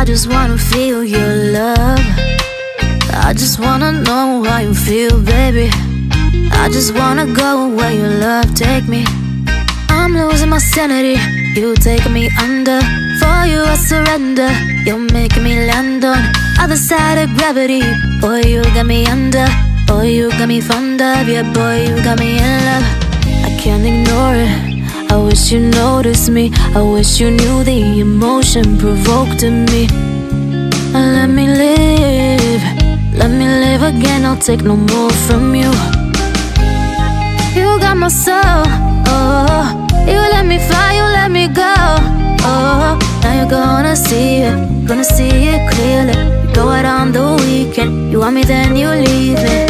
I just wanna feel your love. I just wanna know how you feel, baby. I just wanna go where your love take me. I'm losing my sanity, you taking me under. For you I surrender, you're making me land on other side of gravity. Boy, you got me under. Boy, you got me fond of. Yeah, boy, you got me in love. I can't ignore it, I wish you noticed me. I wish you knew the emotion provoked in me. Let me live again, I'll take no more from you. You got my soul, oh. You let me fly, you let me go, oh. Now you're gonna see it clearly. You go out on the weekend, you want me then you leave me.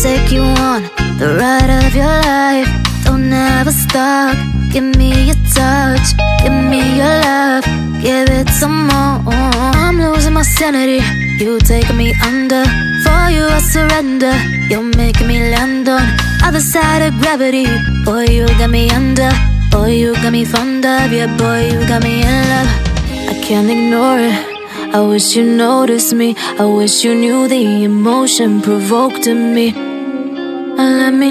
Take you on the ride of your life. Don't ever stop. Give me your touch, give me your love, give it some more. I'm losing my sanity, you taking me under. For you I surrender, you're making me land on other side of gravity. Boy, you got me under. Boy, you got me fond of. Yeah, boy, you got me in love. I can't ignore it, I wish you noticed me. I wish you knew the emotion provoked in me. Let me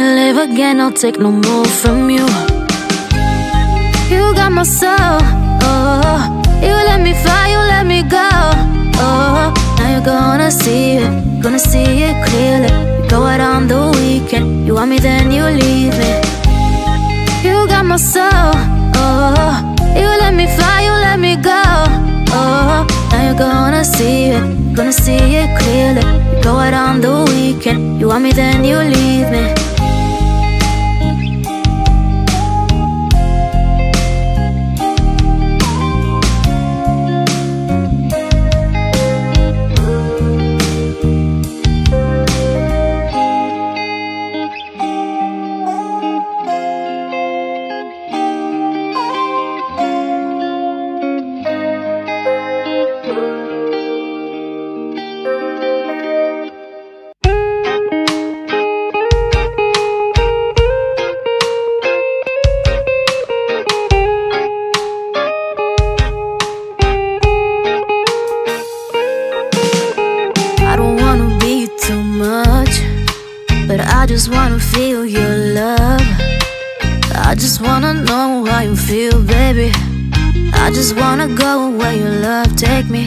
live again, I'll take no more from you. You got my soul, oh. You let me fly, you let me go, oh. Now you're gonna see it clearly. You go out on the weekend, you want me then you leave me. You got my soul, oh. You let me fly, you let me go, oh. Now you're gonna see it clearly. You go out on the weekend, you want me then you leave me. I just wanna feel your love. I just wanna know how you feel, baby. I just wanna go where your love take me.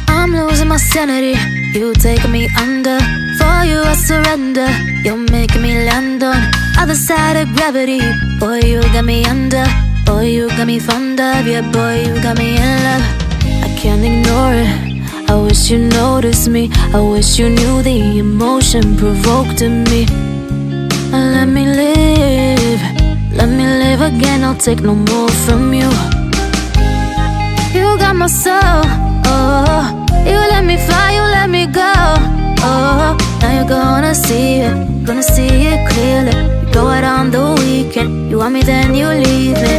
I'm losing my sanity, you taking me under. For you I surrender, you're making me land on other side of gravity. Boy, you got me under. Boy, you got me fond of. Yeah, boy, you got me in love. I can't ignore it, I wish you noticed me. I wish you knew the emotion provoked in me. Let me live again, I'll take no more from you. You got my soul, oh. You let me fly, you let me go, oh. Now you're gonna see it clearly. You go out on the weekend, you want me then you leave me.